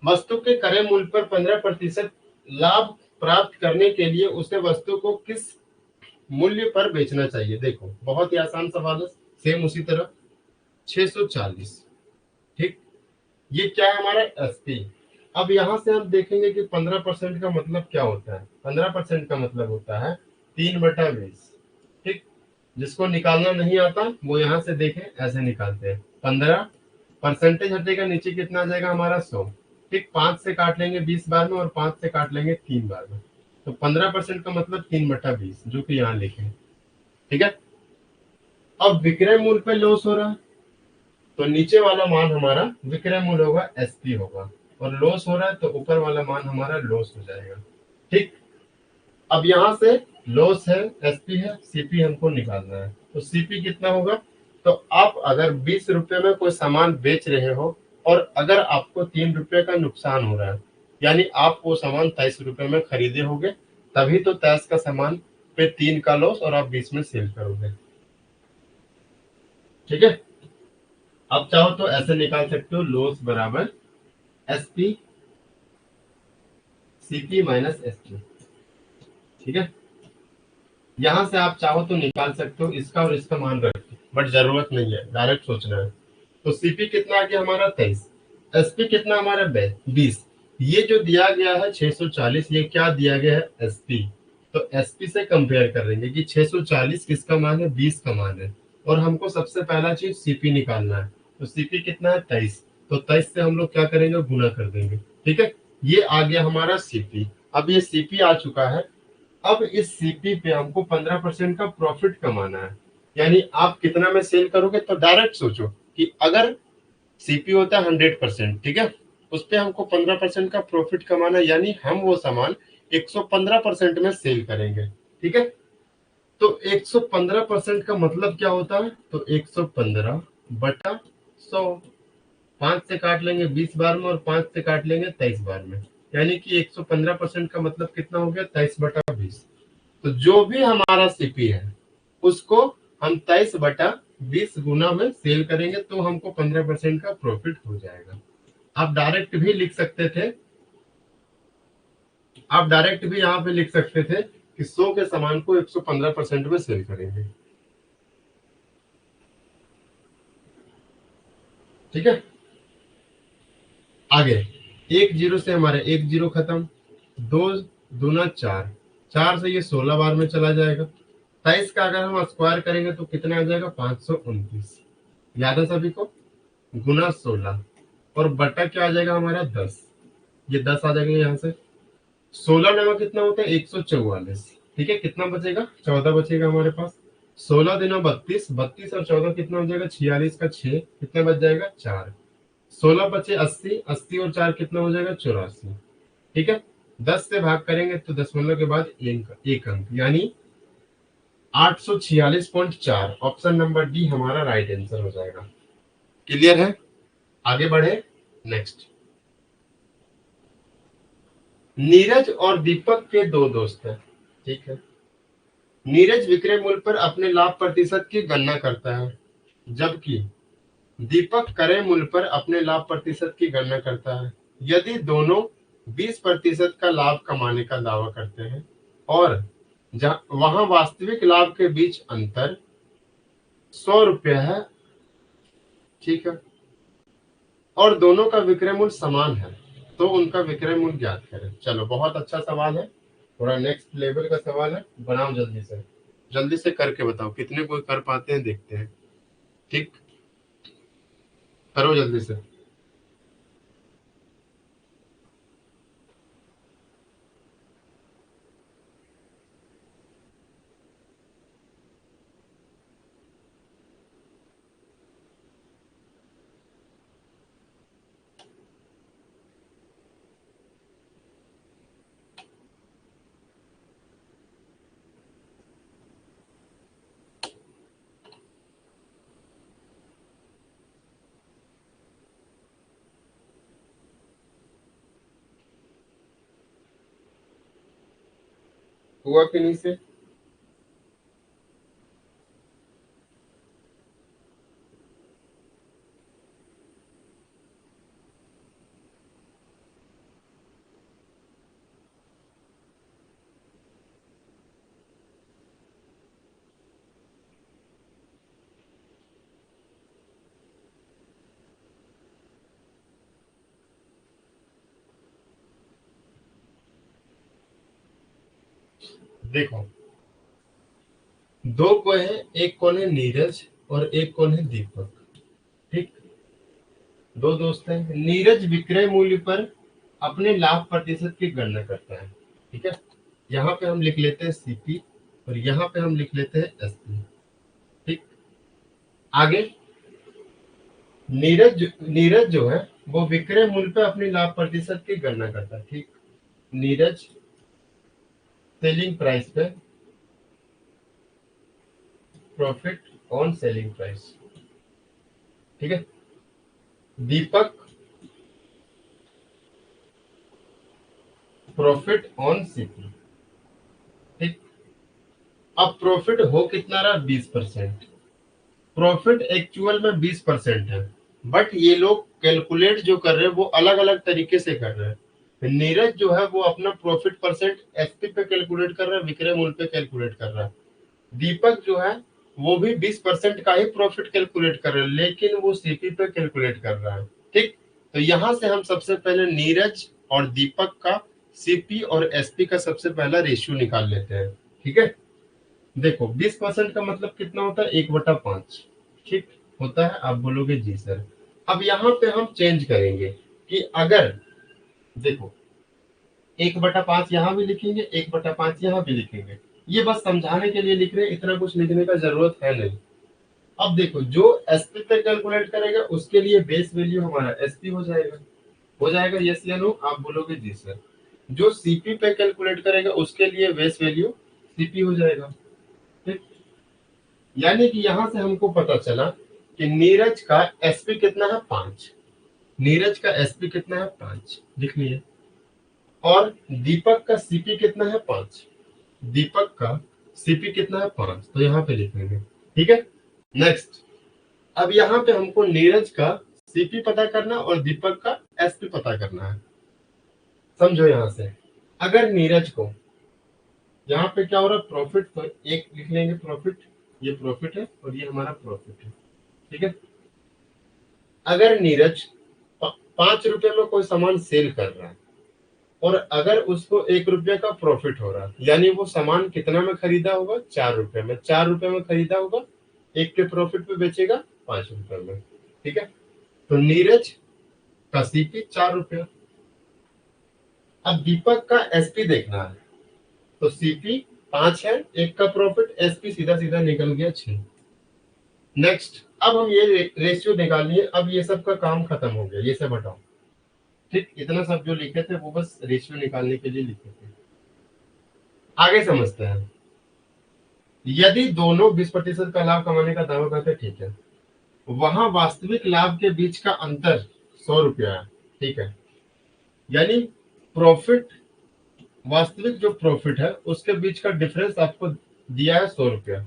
वस्तु के क्रय मूल्य पर 15% लाभ प्राप्त करने के लिए उसे वस्तु को किस मूल्य पर बेचना चाहिए? देखो, बहुत ही आसान सवाल है, सेम उसी तरह 640, ठीक। ये क्या है? हमारा एसपी। अब यहां से हम देखेंगे कि 15% का मतलब क्या होता है। 15% का मतलब होता है 3/20, ठीक। जिसको निकालना नहीं आता वो यहां से देखें, ऐसे निकालते हैं। 15 परसेंटेज हटेगा, नीचे कितना आ जाएगा हमारा? 100, ठीक। 5 से काट लेंगे 20 बार में, और 5 से काट लेंगे 3 बार में। तो 15% का मतलब 3/20, जो कि यहाँ लिखे, ठीक है। अब विक्रय मूल्य पे लॉस हो रहा है, तो नीचे वाला मान हमारा विक्रय मूल्य होगा, एसपी होगा, और लॉस हो रहा है तो ऊपर वाला मान हमारा लॉस हो जाएगा, ठीक। अब यहां से लॉस है, एसपी है, सीपी हमको निकालना है। तो सीपी कितना होगा? तो आप अगर 20 रुपए में कोई सामान बेच रहे हो और अगर आपको 3 रुपए का नुकसान हो रहा है, यानी आप वो सामान 23 रुपए में खरीदे होगे, तभी तो 23 का सामान पे 3 का लॉस और आप 20 में सेल करोगे, ठीक है। आप चाहो तो ऐसे निकाल सकते हो, लॉस बराबर एसपी सीपी माइनस एसपी, ठीक है। यहां से आप चाहो तो निकाल सकते हो इसका और इसका मान रख के, बट जरूरत नहीं है, डायरेक्ट सोचना है। तो सीपी कितना आ गया हमारा? 23। एसपी कितना हमारा? 20। ये जो दिया गया है 640, ये क्या दिया गया है? एसपी। तो एसपी से कंपेयर करेंगे कि 640 किसका मान है? 20 का मान है। और हमको सबसे पहला चीज सीपी निकालना है। तो सीपी कितना है? 23। तो 23 से हम लोग क्या करेंगे? गुना कर देंगे। ठीक है, ये आ गया हमारा सीपी। अब ये सीपी आ चुका है। अब इस सीपी पे हमको 15% का प्रॉफिट कमाना है। यानी आप कितना में सेल करोगे? तो डायरेक्ट सोचो कि अगर सीपी होता है 100%, ठीक है, उस पे हमको 15% का प्रॉफिट कमाना, यानी हम वो सामान 115% में सेल करेंगे। ठीक है, तो 115% का मतलब क्या होता है? तो 115 बटा 100। 5 से काट लेंगे 20 बार में और 5 से काट लेंगे 23 बार में, यानी कि 115% का मतलब कितना हो गया? 23 बटा 20। तो जो भी हमारा सीपी है उसको हम 23/20 गुना में सेल करेंगे, तो हमको 15% का प्रॉफिट हो जाएगा। आप डायरेक्ट भी लिख सकते थे, आप डायरेक्ट भी यहाँ पे लिख सकते थे कि 100 के सामान को 115% में सेल करेंगे। ठीक है, आगे 1 जीरो से हमारे 1 जीरो खत्म, 2 दूना 4, 4 से ये 16 बार में चला जाएगा। 23 का अगर हम स्क्वायर करेंगे तो कितना आ जाएगा? 529। याद है सभी को? गुना 16 और बटा क्या आ जाएगा हमारा? 10। ये 10 आ जाएगा यहाँ से। 16 नवा कितना होता है? 144। ठीक है, कितना बचेगा? 14 बचेगा हमारे पास। 16 दिना 32, 32 और 14 कितना हो जाएगा? 46 का 6, कितना बच जाएगा? 4। 16 बचे 80, 80 और 4 कितना हो जाएगा? 84। ठीक है, 10 से भाग करेंगे तो दशमलव के बाद एक अंक, यानी 846.4। ऑप्शन नंबर डी हमारा राइट आंसर हो जाएगा। क्लियर है? आगे बढ़े। नेक्स्ट, नीरज और दीपक के दो दोस्त हैं। ठीक है, नीरज विक्रय मूल्य पर अपने लाभ प्रतिशत की गणना करता है, जबकि दीपक क्रय मूल्य पर अपने लाभ प्रतिशत की गणना करता है। यदि दोनों 20% का लाभ कमाने का दावा करते हैं और वहां वास्तविक लाभ के बीच अंतर 100 रुपया है, ठीक है, और दोनों का विक्रय मूल्य समान है, तो उनका विक्रय मूल्य ज्ञात करें। चलो, बहुत अच्छा सवाल है, थोड़ा नेक्स्ट लेवल का सवाल है। बनाओ जल्दी से, जल्दी से करके बताओ कितने कोई कर पाते हैं, देखते हैं। ठीक, करो जल्दी से। हुआ कि नहीं से? देखो, दो को है, एक कौन है? नीरज और एक कौन है? दीपक। ठीक, दो दोस्त हैं। नीरज विक्रय मूल्य पर अपने लाभ प्रतिशत की गणना करता है। ठीक है, यहाँ पे हम लिख लेते हैं सीपी और यहाँ पे हम लिख लेते हैं एसपी। ठीक, आगे नीरज जो है वो विक्रय मूल्य पे अपनी लाभ प्रतिशत की गणना करता है। ठीक, नीरज सेलिंग प्राइस पे प्रॉफिट ऑन सेलिंग प्राइस। ठीक है, दीपक प्रॉफिट ऑन सीपी। ठीक, अब प्रॉफिट हो कितना रहा? 20%। प्रॉफिट एक्चुअल में 20% है, बट ये लोग कैलकुलेट जो कर रहे हैं वो अलग अलग तरीके से कर रहे हैं। नीरज जो है वो अपना प्रॉफिट परसेंट एसपी पे कैलकुलेट कर रहा है, विक्रय मूल्य पे कैलकुलेट कर रहा है। दीपक जो है वो भी 20% का ही प्रॉफिट कैलकुलेट कर रहा है, लेकिन वो सीपी पे कैलकुलेट कर रहा है। ठीक, तो यहां से हम सबसे पहले नीरज और दीपक का सीपी और एसपी का सबसे पहला रेशियो निकाल लेते हैं। ठीक है, देखो 20% का मतलब कितना होता है, 1/5। ठीक होता है, आप बोलोगे जी सर। अब यहाँ पे हम चेंज करेंगे कि अगर देखो 1/5 यहाँ भी लिखेंगे, 1/5 यहाँ भी लिखेंगे, ये बस समझाने के लिए लिख रहे हैं, इतना कुछ लिखने का जरूरत है नहीं। अब देखो जो एसपी पे कैलकुलेट करेगा उसके लिए बेस वैल्यू हमारा एसपी हो जाएगा यस या नो, आप बोलोगे जी सर। जो सीपी पे कैलकुलेट करेगा उसके लिए बेस वैल्यू सीपी हो जाएगा। ठीक, यानी कि यहां से हमको पता चला कि नीरज का एसपी कितना है, 5। नीरज का एसपी कितना है, 5 लिख लिए। और दीपक का सीपी कितना है, 5। दीपक का सीपी कितना है, 5, तो यहाँ पे लिखेंगे। ठीक है, नेक्स्ट। अब यहाँ पे हमको नीरज का सीपी पता करना और दीपक का एसपी पता करना है। समझो यहाँ से, अगर नीरज को यहाँ पे क्या हो रहा है, प्रॉफिट, तो एक लिख लेंगे प्रॉफिट, ये प्रॉफिट है और ये हमारा प्रॉफिट है। ठीक है, अगर नीरज 5 रुपए में कोई सामान सेल कर रहा है और अगर उसको 1 रुपये का प्रॉफिट हो रहा है, यानी वो सामान कितना में खरीदा होगा, 4 रुपए में। 4 रुपए में खरीदा होगा, एक के प्रॉफिट पे बेचेगा 5 रुपए में। ठीक है, तो नीरज का सीपी 4 रुपया। अब दीपक का एसपी देखना है, तो सीपी 5 है, एक का प्रॉफिट, एसपी सीधा सीधा निकल गया 6। नेक्स्ट, अब हम ये रेशियो निकालिए। अब ये सब का काम खत्म हो गया, ये सब हटाओ। ठीक, इतना सब जो लिखे थे वो बस रेशियो निकालने के लिए लिखे थे। आगे समझते हैं। यदि दोनों 20% का लाभ कमाने का दावा करते, ठीक है, वहां वास्तविक लाभ के बीच का अंतर 100 रुपया है। ठीक है, यानी प्रॉफिट, वास्तविक जो प्रॉफिट है उसके बीच का डिफरेंस आपको दिया है 100 रुपया।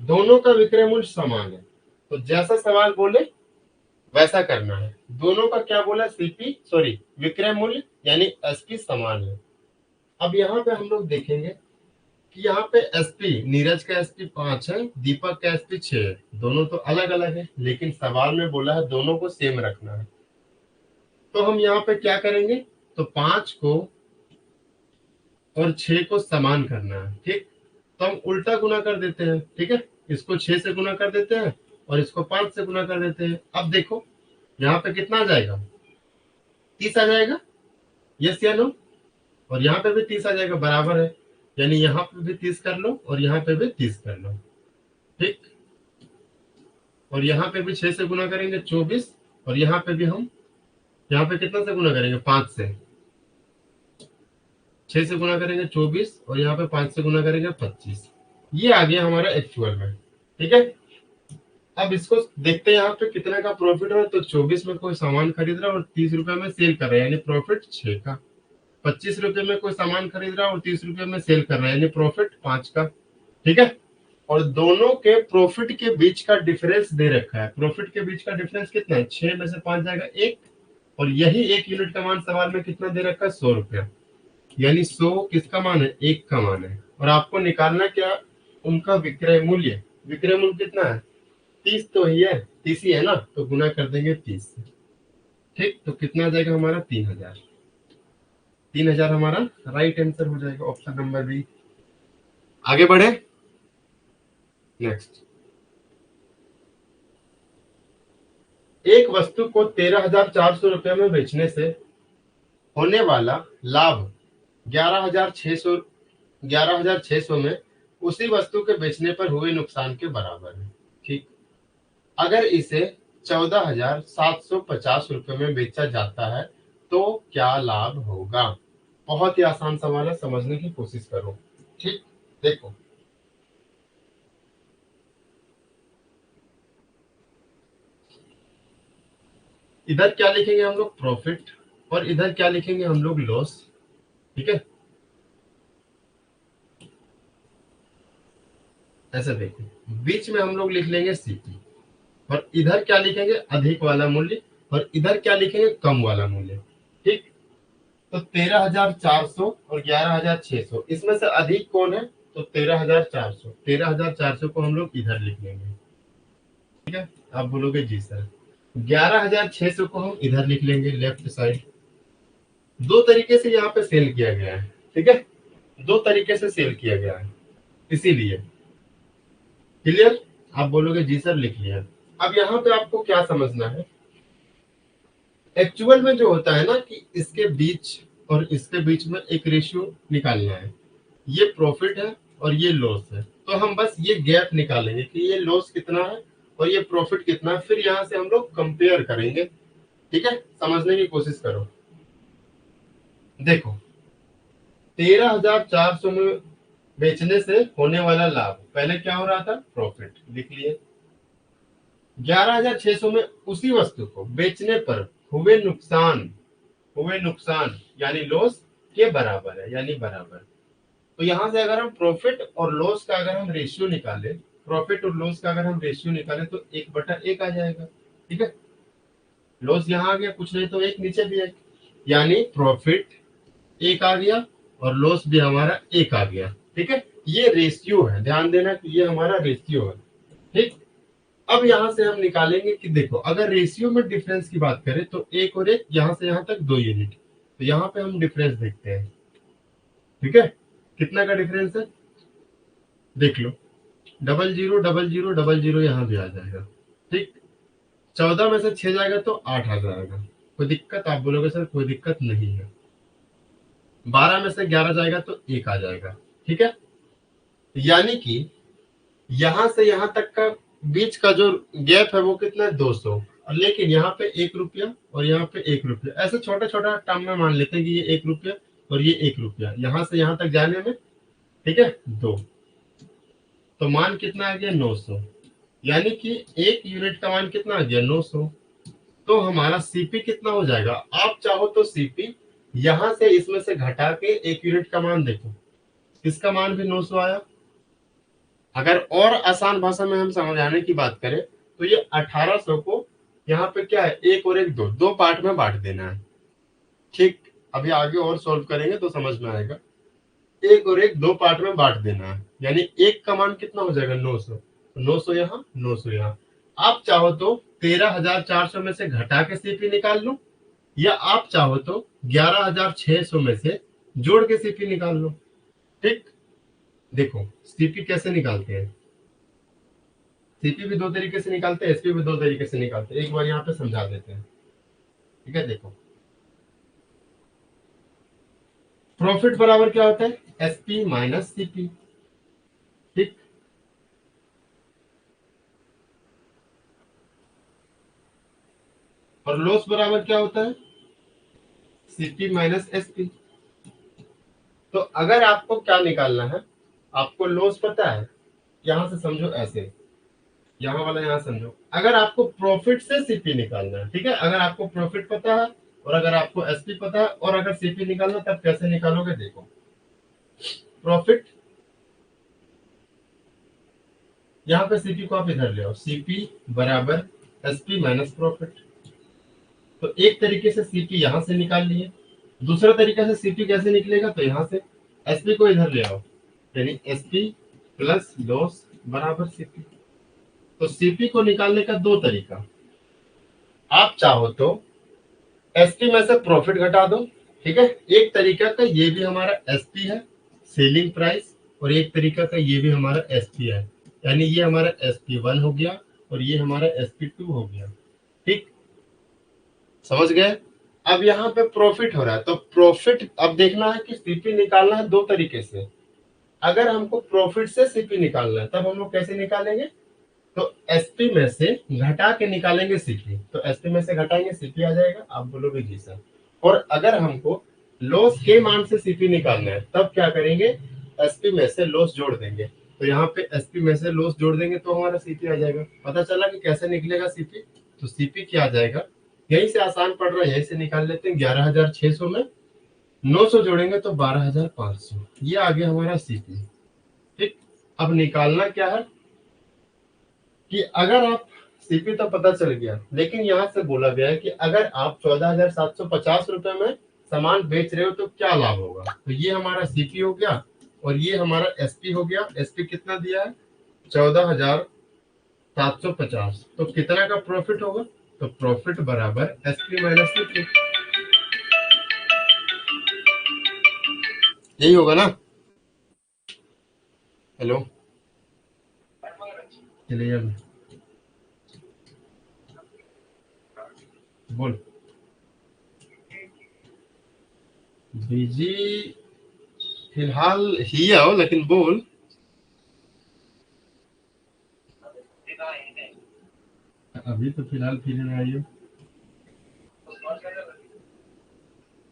दोनों का विक्रय मूल्य समान है, तो जैसा सवाल बोले वैसा करना है। दोनों का क्या बोला, सीपी सॉरी विक्रय मूल्य यानी एसपी समान है। अब यहाँ पे हम लोग देखेंगे कि यहाँ पे एसपी, नीरज का एसपी 5 है, दीपक का एसपी 6 है। दोनों तो अलग अलग है, लेकिन सवाल में बोला है दोनों को सेम रखना है। तो हम यहाँ पे क्या करेंगे, तो 5 को और 6 को समान करना है। ठीक, तो हम उल्टा गुना कर देते हैं। ठीक है, इसको 6 से गुना कर देते हैं और इसको 5 से गुना कर देते हैं। अब देखो यहाँ पे कितना आ जाएगा, 30 आ जाएगा, यस या नो। और यहाँ पे भी 30 आ जाएगा, बराबर है। यानी यहाँ पे भी 30 कर लो और यहाँ पे भी 30 कर लो। ठीक, और यहाँ पे भी 6 से गुना करेंगे 24, और यहाँ पे भी हम यहाँ पे कितना से गुना करेंगे, 5 से। 6 से गुना करेंगे 24 और यहाँ पे 5 से गुना करेंगे 25। ये आ गया हमारा एक्चुअल में। ठीक है, अब इसको देखते हैं यहाँ पे कितने का प्रॉफिट है। तो 24 में कोई सामान खरीद रहा है और 30 रुपए में सेल कर रहा है, यानी प्रॉफिट 6 का। 25 रुपए में कोई सामान खरीद रहा है और 30 रुपए में सेल कर रहा है, यानी प्रॉफिट 5 का। ठीक है, और दोनों के प्रॉफिट के बीच का डिफरेंस दे रखा है। प्रॉफिट के बीच का डिफरेंस कितना है, 6 में से 5 जाएगा 1, और यही 1 यूनिट का मान सवाल में कितना दे रखा है, 100 रुपया। यानी 100 किसका मान है, 1 का मान है। और आपको निकालना क्या, उनका विक्रय मूल्य। विक्रय मूल्य कितना है, 30 तो ही है, 30 ही है ना, तो गुना कर देंगे 30 से। ठीक, तो कितना आ जाएगा हमारा, 3000। 3000 हमारा राइट आंसर हो जाएगा, ऑप्शन नंबर बी। आगे बढ़े, नेक्स्ट। एक वस्तु को 13,400 रुपये में बेचने से होने वाला लाभ 11,600 में उसी वस्तु के बेचने पर हुए नुकसान के बराबर है। ठीक, अगर इसे 14,750 रुपये में बेचा जाता है तो क्या लाभ होगा। बहुत ही आसान सवाल है, समझने की कोशिश करो। ठीक, देखो इधर क्या लिखेंगे हम लोग, प्रॉफिट, और इधर क्या लिखेंगे हम लोग, लॉस। ठीक है, ऐसे देखो, बीच में हम लोग लिख लेंगे सीपी, और इधर क्या लिखेंगे, अधिक वाला मूल्य, और इधर क्या लिखेंगे, कम वाला मूल्य। ठीक, तो 13,400 और 11,600, इसमें से अधिक कौन है, तो 13,400। 13,400 को हम लोग इधर लिख लेंगे। ठीक है, आप बोलोगे जी सर। 11,600 को हम इधर लिख लेंगे, लेफ्ट साइड। दो तरीके से यहाँ पे सेल किया गया है, ठीक है, दो तरीके से सेल किया गया है, इसीलिए। क्लियर? आप बोलोगे जी सर लिख लिया। अब यहाँ पे आपको क्या समझना है, एक्चुअल में जो होता है ना कि इसके बीच और इसके बीच में एक रेशियो निकालना है, ये प्रॉफिट है और ये लॉस है, तो हम बस ये गैप निकालेंगे कि ये लॉस कितना है और ये प्रॉफिट कितना है, फिर यहाँ से हम लोग कंपेयर करेंगे। ठीक है, समझने की कोशिश करो। देखो 13,400 में बेचने से होने वाला लाभ, पहले क्या हो रहा था, प्रॉफिट, लिख लिए। 11,600 में उसी वस्तु को बेचने पर हुए नुकसान यानी लॉस के बराबर है, यानी बराबर। तो यहां से अगर हम प्रॉफिट और लॉस का अगर हम रेशियो निकालें, प्रॉफिट और लॉस का अगर हम रेशियो निकालें तो 1/1 आ जाएगा। ठीक है, लॉस यहाँ आ गया, कुछ नहीं तो एक नीचे भी है, यानी प्रॉफिट 1 आ गया और लॉस भी हमारा 1 आ गया। ठीक है, ये रेशियो है, ध्यान देना कि ये हमारा रेशियो है। ठीक, अब यहां से हम निकालेंगे कि देखो अगर रेशियो में डिफरेंस की बात करें तो एक और एक, यहां से यहां तक 2 यूनिट, तो यहां पे हम डिफरेंस देखते हैं। ठीक है, कितना का डिफरेंस है देख लो, 000000 यहाँ भी आ जाएगा। ठीक, 14 में से 6 जाएगा तो 8 आ जाएगा, कोई दिक्कत? आप बोलोगे सर कोई दिक्कत नहीं है। 12 में से 11 जाएगा तो 1 आ जाएगा। ठीक है, यानी कि यहां से यहां तक का बीच का जो गैप है वो कितना है, 200, और लेकिन यहाँ पे 1 रुपया और यहाँ पे 1 रुपया, ऐसे छोटा छोटा टर्म में मान लेते हैं कि ये 1 रुपया और ये 1 रुपया, यहां से यहां तक जाने में। ठीक है, 2, तो मान कितना आ गया, 900, यानी कि 1 यूनिट का मान कितना आ गया, 900। तो हमारा सीपी कितना हो जाएगा, आप चाहो तो सीपी यहां से इसमें से घटा के 1 यूनिट का मान देखो, इसका मान भी 900 आया। अगर और आसान भाषा में हम समझाने की बात करें तो ये 1800 को यहाँ पे क्या है, एक और एक, दो पार्ट में बांट देना है। ठीक, अभी आगे और सॉल्व करेंगे तो समझ में आएगा। एक और एक, 2 पार्ट में बांट देना है, यानी एक का मान कितना हो जाएगा, 900, 900 यहाँ, 900 यहाँ। आप चाहो तो 13,400 में से घटा के सीपी निकाल लो, या आप चाहो तो 11,600 में से जोड़ के सीपी निकाल लो। ठीक, देखो सीपी कैसे निकालते हैं, सीपी भी 2 तरीके से निकालते हैं, एसपी भी 2 तरीके से निकालते हैं, एक बार यहाँ पे समझा देते हैं। ठीक है, देखो प्रॉफिट बराबर क्या होता है, एसपी माइनस सीपी। ठीक, और लॉस बराबर क्या होता है, सीपी माइनस एसपी। तो अगर आपको क्या निकालना है, आपको लॉस पता है, यहां से समझो ऐसे, यहाँ वाला यहाँ समझो, अगर आपको प्रॉफिट से सीपी निकालना है, ठीक है, अगर आपको प्रॉफिट पता है और अगर आपको एसपी पता है और अगर सीपी निकालना, तब कैसे निकालोगे, देखो प्रॉफिट, यहाँ पे सीपी को आप इधर ले आओ, सीपी बराबर एसपी माइनस प्रॉफिट। तो एक तरीके से सीपी यहां से निकाल लिए, दूसरा तरीका से सीपी कैसे निकलेगा, तो यहाँ से एसपी को इधर ले आओ, यानी एसपी प्लस लॉस बराबर सीपी। तो सीपी को निकालने का 2 तरीका, आप चाहो तो एसपी में से प्रॉफिट घटा दो। ठीक है, एक तरीका का ये भी हमारा एसपी है, सेलिंग प्राइस, और एक तरीका का ये भी हमारा एसपी है, यानी ये हमारा SP1 हो गया और ये हमारा SP2 हो गया। ठीक, समझ गए? अब यहाँ पे प्रॉफिट हो रहा है, तो प्रॉफिट अब देखना है कि सीपी निकालना है 2 तरीके से। अगर हमको प्रॉफिट से सीपी निकालना है तब हम लोग कैसे निकालेंगे, तो एसपी में से घटा के निकालेंगे सीपी, तो एसपी में से घटाएंगे सीपी आ जाएगा, आप बोलोगे जी सर। और अगर हमको लॉस के मान से सीपी निकालना है तब क्या करेंगे, एसपी में से लॉस जोड़ देंगे, तो यहाँ पे एसपी में से लॉस जोड़ देंगे तो हमारा सीपी आ जाएगा। पता चला कि कैसे निकलेगा सीपी, तो सीपी क्या आ जाएगा, यहीं से आसान पड़ रहा है, यहीं से निकाल लेते हैं। 11,600 में 900 जोड़ेंगे तो 12,500, ये आ गया हमारा सीपी। ठीक, अब निकालना क्या है कि अगर आप, सीपी तो पता चल गया, लेकिन यहाँ से बोला गया है कि अगर आप 14,750 रुपए में सामान बेच रहे हो तो क्या लाभ होगा, तो ये हमारा सीपी हो गया और ये हमारा एसपी हो गया। एसपी कितना दिया है, 14,750, तो कितना का प्रॉफिट होगा, तो प्रॉफिट बराबर एसपी माइनस सीपी। यही होगा ना? हेलो, चलिए अब बोल। बिजी फिलहाल ही आओ, लेकिन बोल। अभी तो फिलहाल फ्री में आई हो।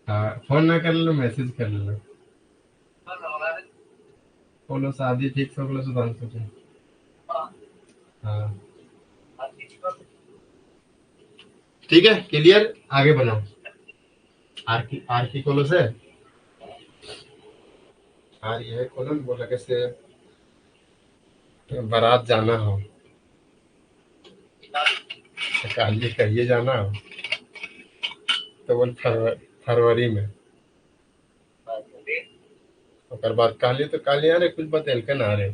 हाँ, फोन ना कर लो, मैसेज कर लो। बोलो शादी फिक्स हो गलो सुधांशु के। हाँ, ठीक है, क्लियर। आगे बनाओ। आर की खोलो से। आर ये खोलो, बोला कैसे बारात जाना हो, तो काली कहिए जाना हो, तो बोल फरवरी में। ओकर बाद कहली तो कहली अरे कुछ बतेल के ना रे।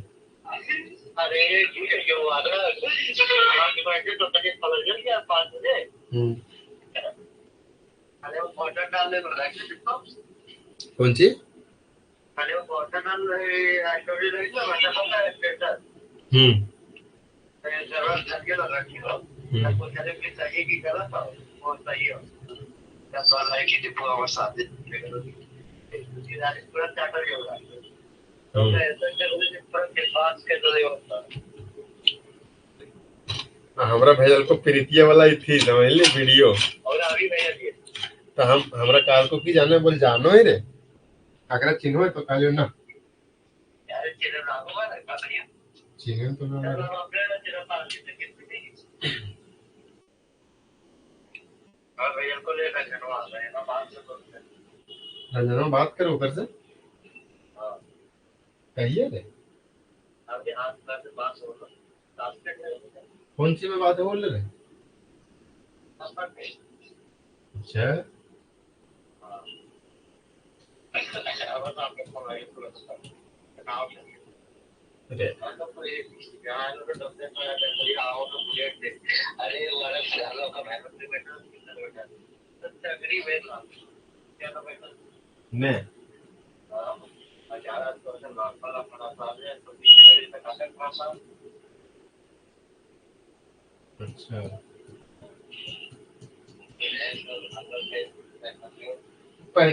हम्म, कौन सी? हम्म, हमरा भेजल को प्रीतिया वाला ही थी, समझ ली वीडियो। तो हम हमरा काल को की जाने बोल जानो है रे, अगर चिन्हो तो कालियो ना चिन्ह तो ना। रंजना बात करो कर से, कहिए रे। कौन सी में बात है बोल रहे? अच्छा, अरे मैं अच्छा पर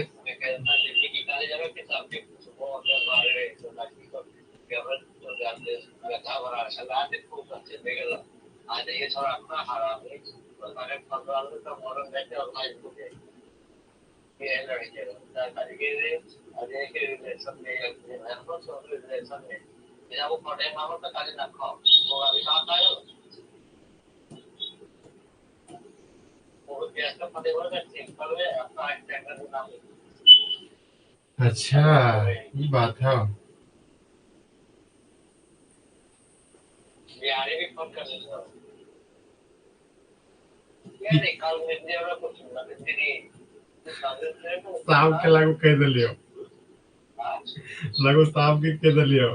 अच्छा ये बात है। साहब के लागू कह दिलियो, लागू साहब के कह दिलियो।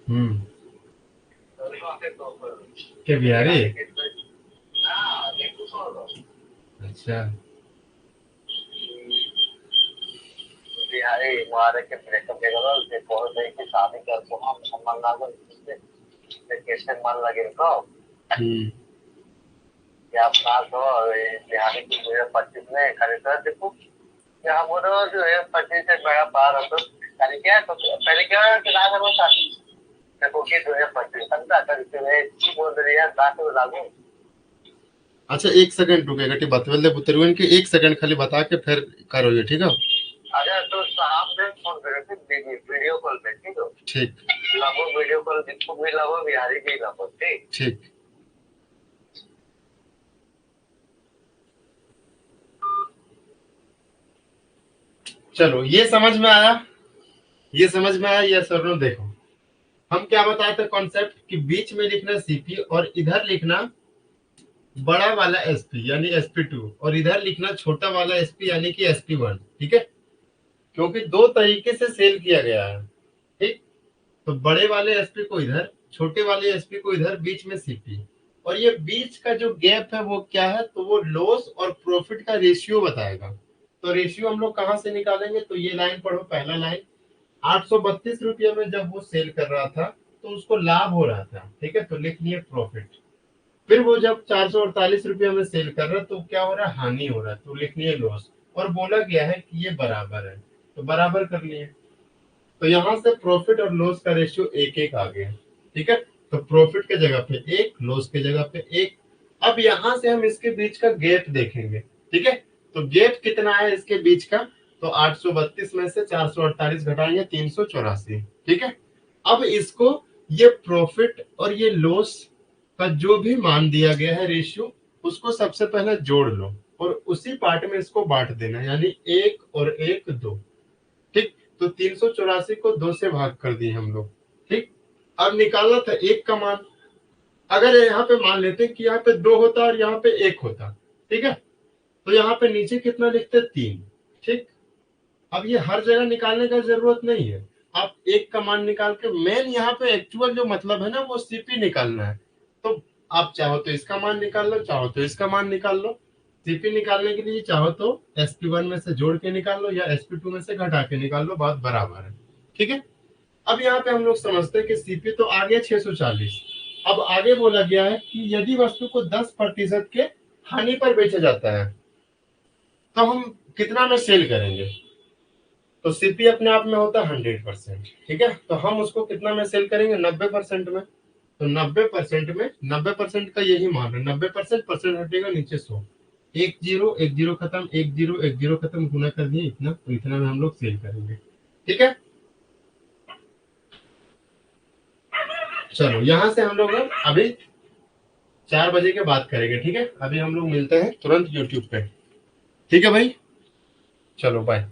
हम्म, के बिहारी? अच्छा, हम्म, अच्छा एक सेकंड रुकेगा टी बतवेल दे पुतरुन के, एक सेकंड खाली बता के फिर करो ये, ठीक है? ठीक, ठीक। चलो ये समझ में आया, ये समझ में आया, ये सर देखो हम क्या बताए थे कॉन्सेप्ट कि बीच में लिखना सीपी और इधर लिखना बड़ा वाला एसपी यानी एसपी2 और इधर लिखना छोटा वाला एसपी यानी कि एसपी1। ठीक है, क्योंकि दो तरीके से सेल किया गया है। ठीक, तो बड़े वाले एसपी को इधर, छोटे वाले एसपी को इधर, बीच में सीपी। और ये बीच का जो गैप है वो क्या है, तो वो लॉस और प्रॉफिट का रेशियो बताएगा। तो रेशियो हम लोग कहां से निकालेंगे, तो ये लाइन पढ़ो, पहला लाइन। 832 रुपये में जब वो सेल कर रहा था तो उसको लाभ हो रहा था। ठीक है, तो लिख लिए प्रॉफिट। फिर वो जब 448 रुपये में सेल कर रहा है तो क्या हो रहा है, हानि हो रहा है, तो लिख लिए लॉस। और बोला गया है कि ये बराबर है, तो बराबर कर लिए। तो यहां से प्रॉफिट और लॉस का रेशियो 1:1 आ गया। ठीक है, तो प्रॉफिट के जगह पे 1, लॉस के जगह पे 1। अब यहां से हम इसके बीच का गैप देखेंगे। ठीक है, तो गैप कितना है इसके बीच का, तो 832 में से 448 घटाएंगे 384। ठीक है, अब इसको, ये प्रॉफिट और ये लॉस का जो भी मान दिया गया है रेशियो, उसको सबसे पहले जोड़ लो और उसी पार्ट में इसको बांट देना, यानी 1 और 1 2। ठीक, तो 384 को 2 से भाग कर दिए हम लोग। ठीक, अब निकालना था 1 का मान। अगर यहाँ पे मान लेते कि यहाँ पे 2 होता और यहाँ पे 1 होता, ठीक है, तो यहाँ पे नीचे कितना लिखते, 3। ठीक, अब ये हर जगह निकालने का जरूरत नहीं है। आप 1 का मान निकाल के, मेन यहाँ पे एक्चुअल जो मतलब है ना वो सीपी निकालना है। तो आप चाहो तो इसका मान निकाल लो, चाहो तो इसका मान निकाल लो। सीपी निकालने के लिए चाहो तो एसपी1 में से जोड़ के निकाल लो या एसपी2 में से घटा के निकाल लो, बात बराबर है। ठीक है, अब यहाँ पे हम लोग समझते हैं कि सीपी तो आ गया 640। अब आगे बोला गया है कि यदि वस्तु को 10% के हानि पर बेचा जाता है तो हम कितना में सेल करेंगे, तो सीपी अपने आप में होता है 100%। ठीक है, तो हम उसको कितना में सेल करेंगे, 90% में। तो 90% में 90% का यही मान है, 90% परसेंट हटेगा नीचे 100। 1 0 1 0 खत्म, 1 0 1 0 खत्म, गुना कर दिए इतना, तो इतना में हम लोग सेल करेंगे। ठीक है, चलो यहां से हम लोग अभी 4 बजे के बाद करेंगे। ठीक है, अभी हम लोग मिलते हैं तुरंत यूट्यूब पे। ठीक है भाई, चलो बाय।